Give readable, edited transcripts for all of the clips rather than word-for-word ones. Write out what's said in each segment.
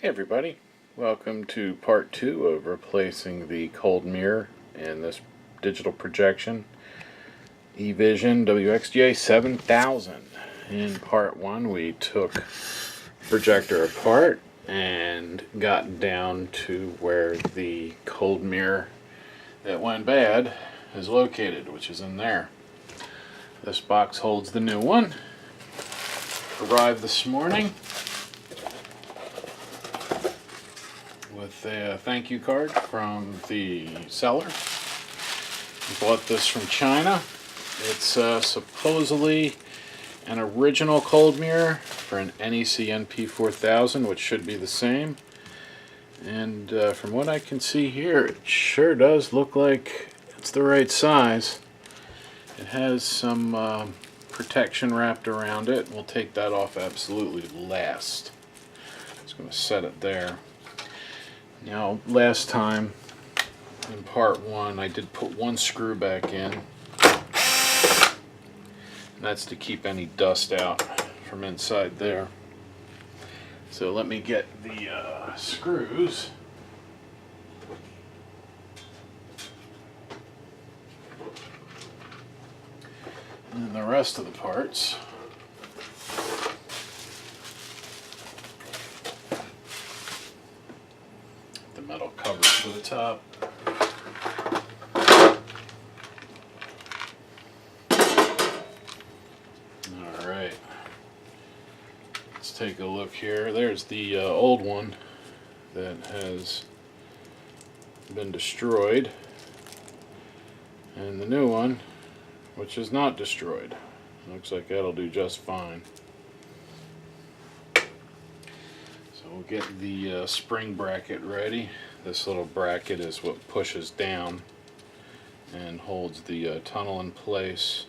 Hey everybody, welcome to part 2 of replacing the cold mirror in this digital projection eVision XVGA 7000. In part 1 we took projector apart and got down to where the cold mirror that went bad is located, which is in there. This box holds the new one. Arrived this morning with a thank you card from the seller. Bought this from China. It's supposedly an original cold mirror for an NEC NP4000, which should be the same. And from what I can see here, it sure does look like it's the right size. It has some protection wrapped around it. We'll take that off absolutely last. Just going to set it there. Now, last time in part 1 I did put one screw back in, and that's to keep any dust out from inside there. So let me get the screws. And then the rest of the parts. The metal covers for the top. Alright, let's take a look here. There's the old one that has been destroyed, and the new one, which is not destroyed. Looks like that'll do just fine. We'll get the spring bracket ready. This little bracket is what pushes down and holds the tunnel in place.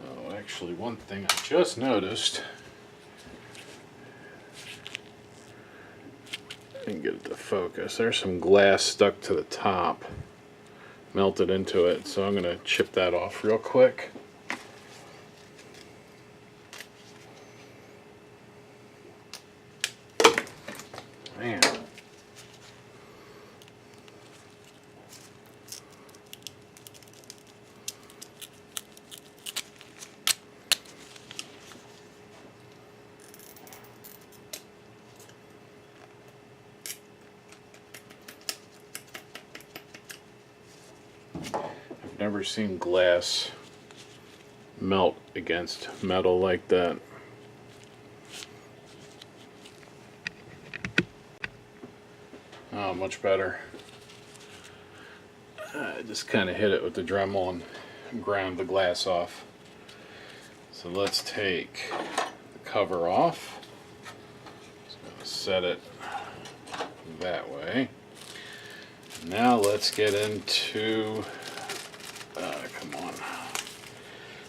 Oh, actually, one thing I just noticed, I didn't get it to focus. There's some glass stuck to the top, melted into it, so I'm going to chip that off real quick. Man. I've never seen glass melt against metal like that. Oh, much better. I just kind of hit it with the Dremel and ground the glass off. So let's take the cover off. Just gonna set it that way. Now let's get into, come on,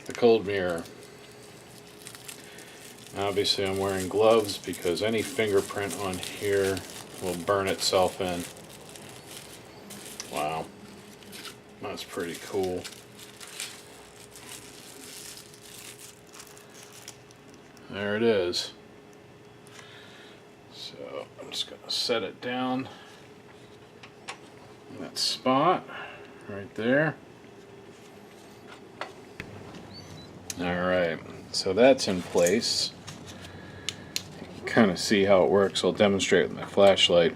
the cold mirror. Obviously I'm wearing gloves because any fingerprint on here will burn itself in. Wow, that's pretty cool. There it is. So I'm just going to set it down in that spot right there. Alright, so that's in place. Kind of see how it works. I'll demonstrate with my flashlight.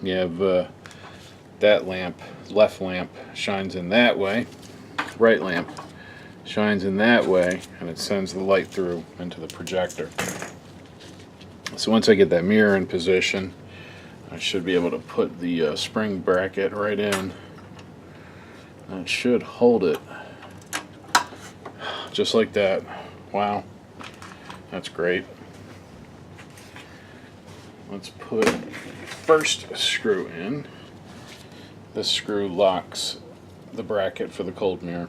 You have that lamp, left lamp shines in that way, right lamp shines in that way, and it sends the light through into the projector. So once I get that mirror in position, I should be able to put the spring bracket right in. That should hold it just like that. Wow, that's great. Let's put the first screw in. This screw locks the bracket for the cold mirror.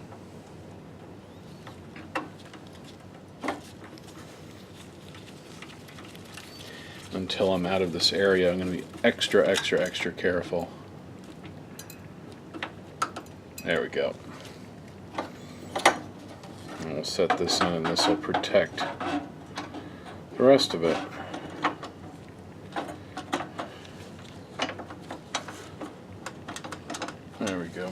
Until I'm out of this area, I'm going to be extra careful. There we go. And we'll set this in, and this will protect the rest of it. There we go.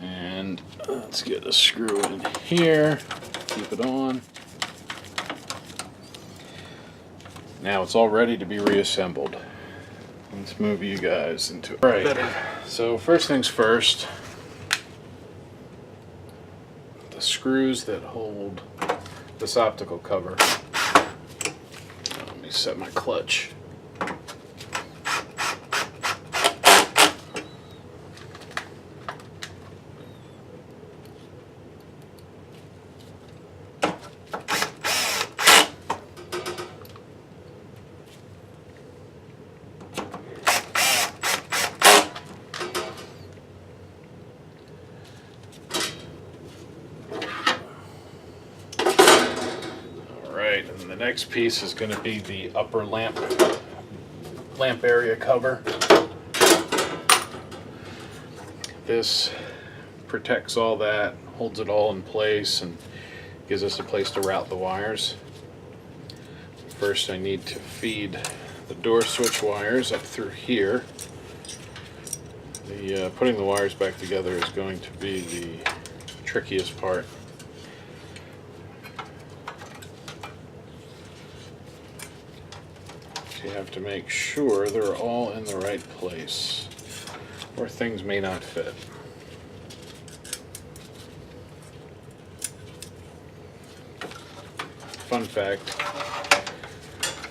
And let's get a screw in here, keep it on. Now it's all ready to be reassembled. Let's move you guys into it. Alright, so first things first, the screws that hold this optical cover. Let me set my clutch. And the next piece is going to be the upper lamp area cover. This protects all that, holds it all in place, and gives us a place to route the wires. First, I need to feed the door switch wires up through here. Putting the wires back together is going to be the trickiest part. You have to make sure they're all in the right place, or things may not fit. Fun fact,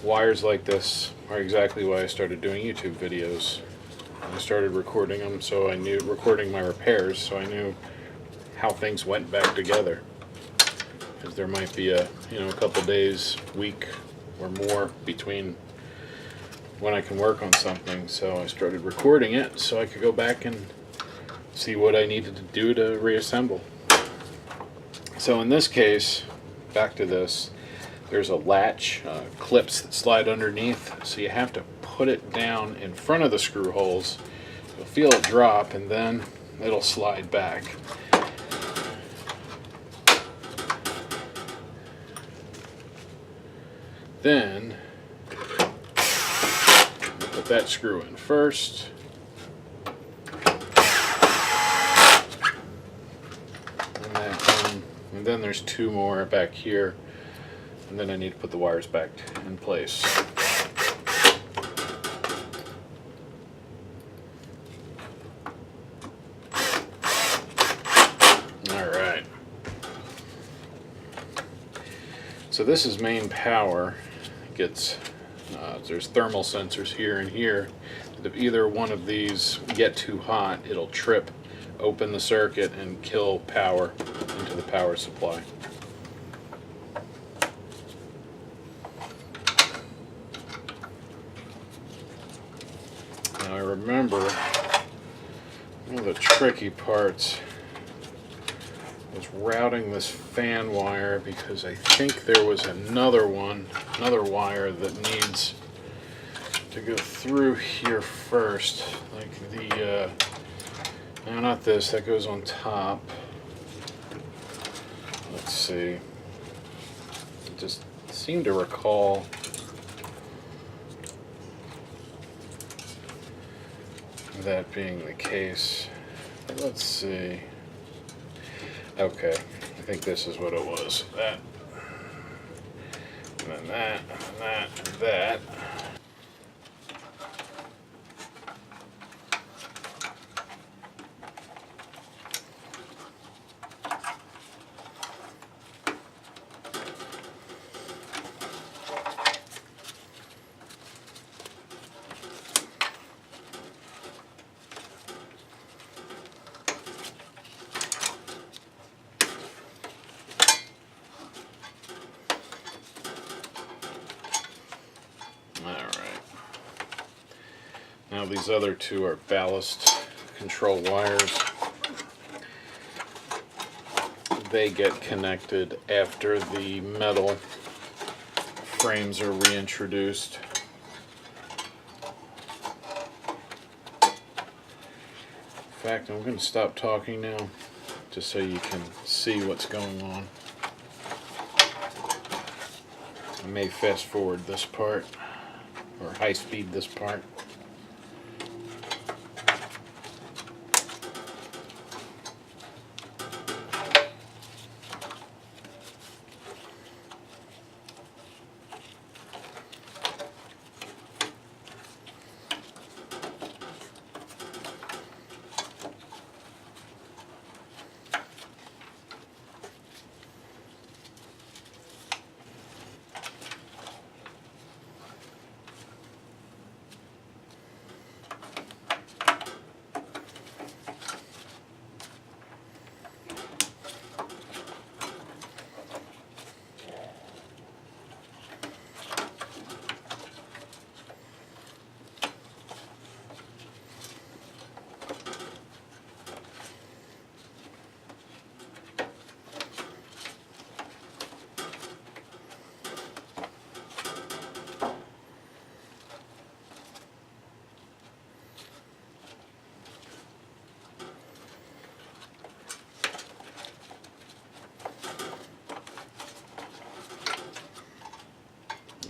wires like this are exactly why I started doing YouTube videos. I started recording them, so I knew, recording my repairs, so I knew how things went back together. Because there might be a couple days, week, or more between when I can work on something, so I started recording it so I could go back and see what I needed to do to reassemble. So in this case, back to this, there's a latch, clips that slide underneath, so you have to put it down in front of the screw holes. You'll feel it drop and then it'll slide back. Then put that screw in first. And that in. And then there's two more back here. And then I need to put the wires back in place. Alright. So this is main power. It gets there's thermal sensors here and here. If either one of these get too hot, it'll trip, open the circuit, and kill power into the power supply. Now I remember one of the tricky parts was routing this fan wire, because I think there was another wire that needs to go through here first, like the no, not this, that goes on top. Let's see, I just seem to recall that being the case. Let's see. Okay, I think this is what it was. That, and then that, and that, and that. Now these other two are ballast control wires. They get connected after the metal frames are reintroduced. In fact, I'm going to stop talking now just so you can see what's going on. I may fast forward this part, or high speed this part.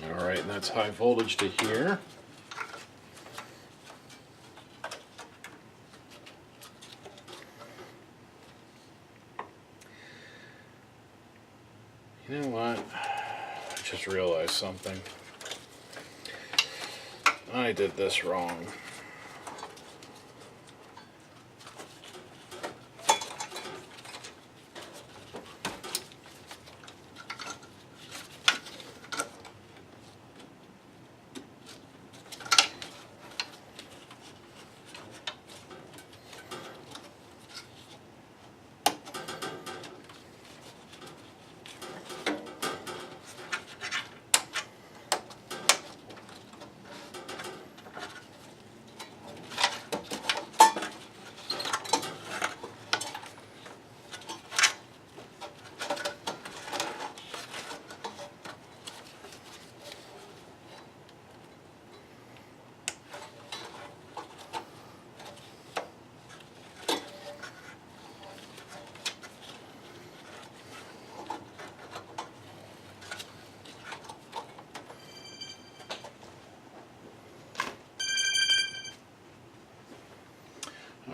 Alright, and that's high voltage to here. You know what? I just realized something. I did this wrong.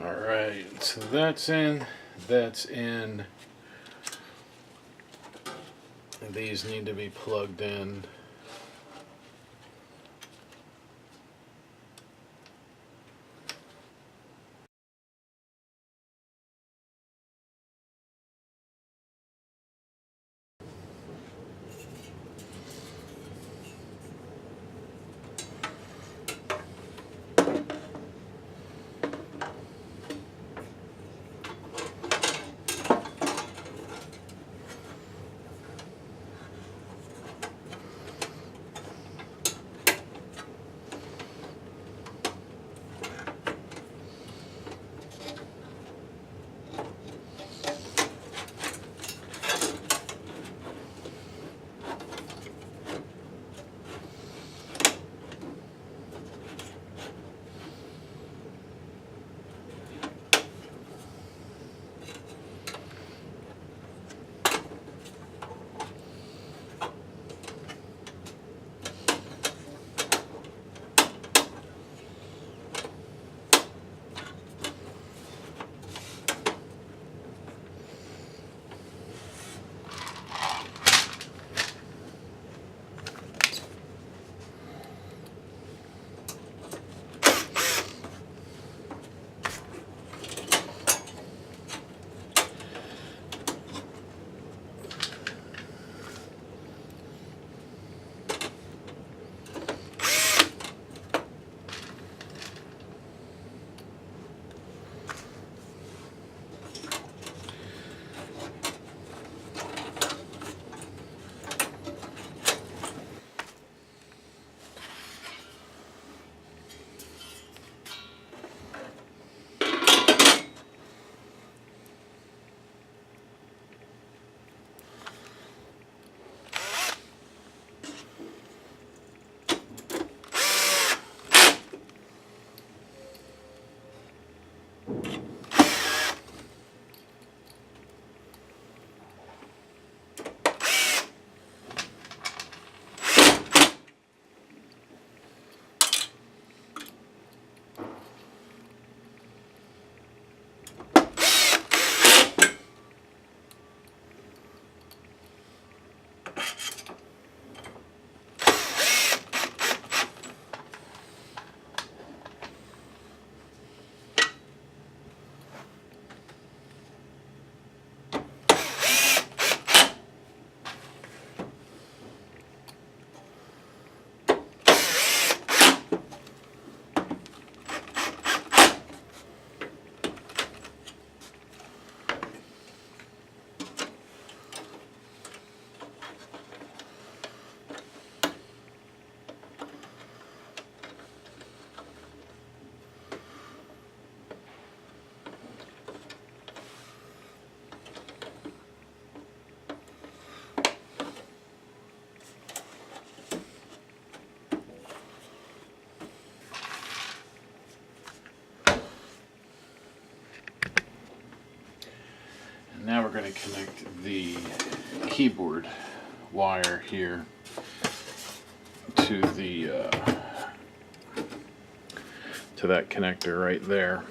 Alright, so that's in, that's in. These need to be plugged in. Now we're going to connect the keyboard wire here to the to that connector right there.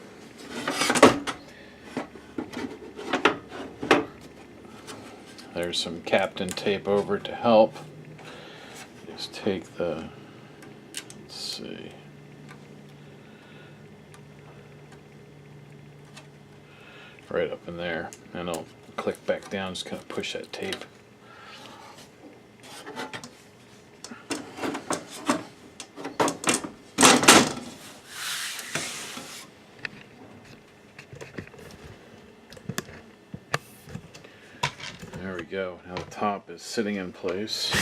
There's some Captain tape over to help. Just take the, let's see, right up in there, and I'll click back down, just kind of push that tape. There we go. Now the top is sitting in place.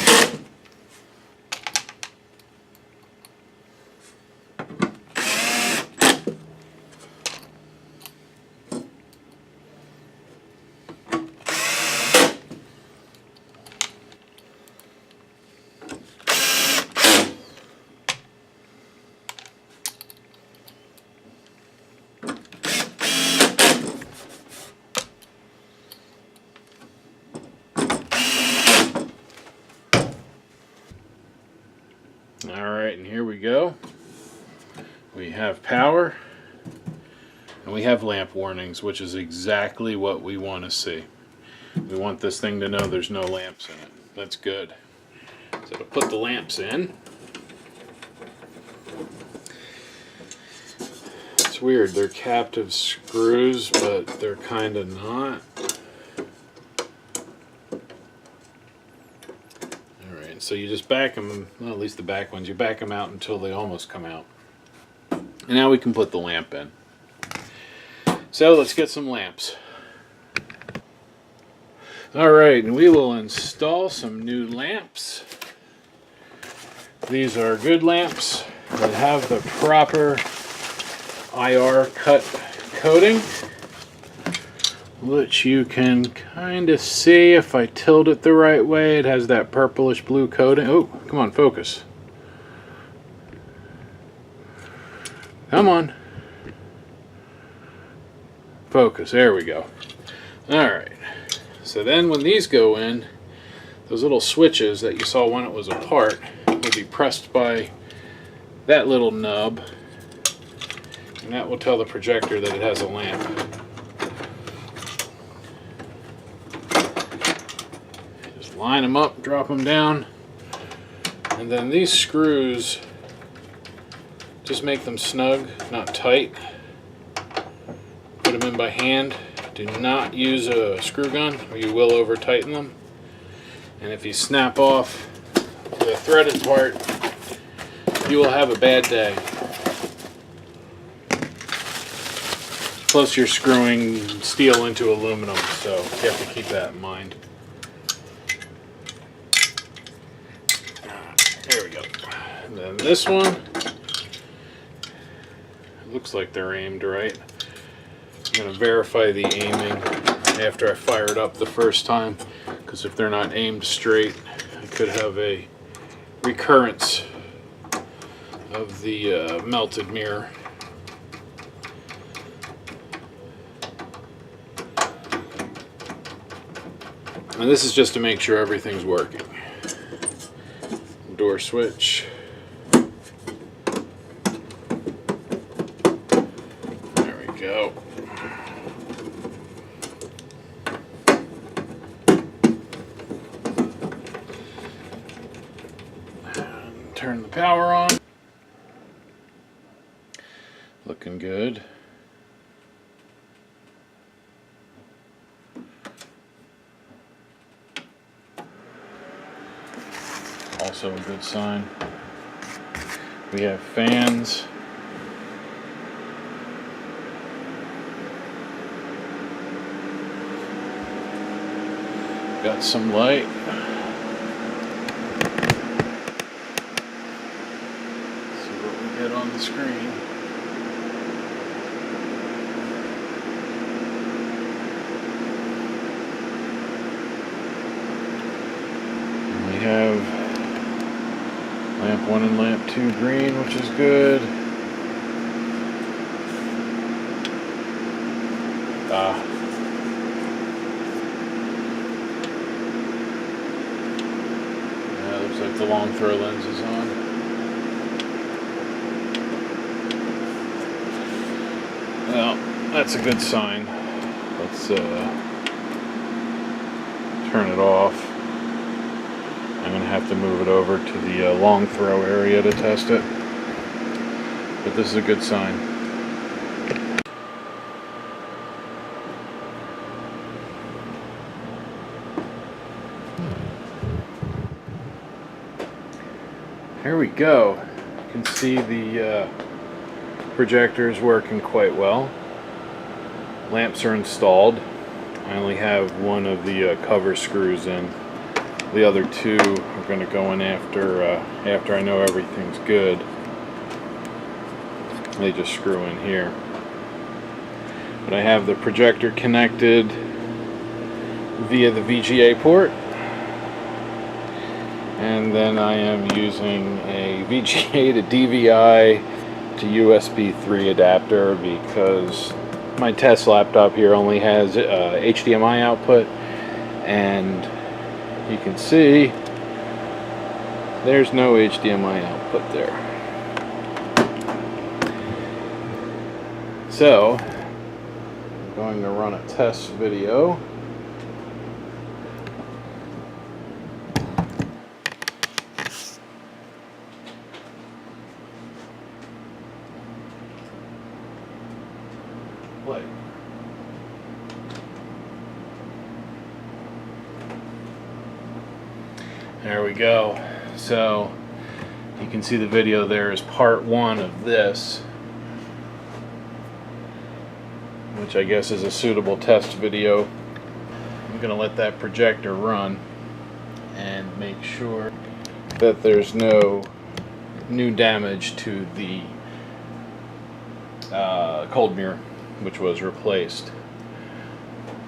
Alright, and here we go. We have power, and we have lamp warnings, which is exactly what we want to see. We want this thing to know there's no lamps in it. That's good. So to put the lamps in, it's weird, they're captive screws, but they're kind of not. So you just back them, well, at least the back ones, you back them out until they almost come out. And now we can put the lamp in. So let's get some lamps. Alright, and we will install some new lamps. These are good lamps that have the proper IR cut coating, which you can kind of see if I tilt it the right way. It has that purplish blue coating. Oh, come on, focus. Come on. Focus, there we go. Alright, so then when these go in, those little switches that you saw when it was apart will be pressed by that little nub, and that will tell the projector that it has a lamp. Line them up, drop them down, and then these screws, just make them snug, not tight. Put them in by hand. Do not use a screw gun or you will over tighten them. And if you snap off the threaded part, you will have a bad day. Plus you're screwing steel into aluminum, so you have to keep that in mind. There we go. And then this one, it looks like they're aimed right. I'm going to verify the aiming after I fire it up the first time, because if they're not aimed straight, I could have a recurrence of the melted mirror. And this is just to make sure everything's working. Door switch. There we go. And turn the power on. Looking good. Also a good sign. We have fans. Got some light. Let's see what we get on the screen. And we have lamp 1 and lamp 2 green, which is good. Yeah, looks like the long throw lenses on. Well, that's a good sign. Let's turn it off. I'm going to have to move it over to the long throw area to test it. But this is a good sign. Here we go. You can see the projector is working quite well. Lamps are installed. I only have one of the cover screws in. The other two are going to go in after I know everything's good. They just screw in here. But I have the projector connected via the VGA port. And then I am using a VGA to DVI to USB 3 adapter because my test laptop here only has HDMI output, and you can see there's no HDMI output there. So I'm going to run a test video. Play. There we go. So you can see the video there is part one of this, which I guess is a suitable test video. I'm going to let that projector run and make sure that there's no new damage to the cold mirror, which was replaced.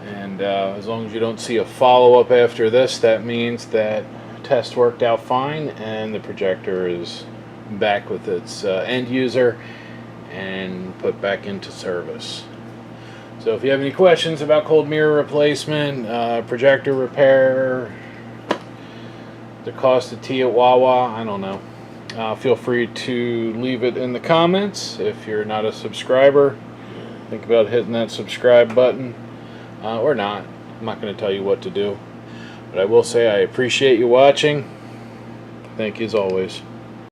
And as long as you don't see a follow-up after this, that means that test worked out fine and the projector is back with its end user and put back into service. So if you have any questions about cold mirror replacement, projector repair, the cost of tea at Wawa, I don't know. Feel free to leave it in the comments. If you're not a subscriber, think about hitting that subscribe button, or not. I'm not going to tell you what to do. But I will say I appreciate you watching. Thank you as always.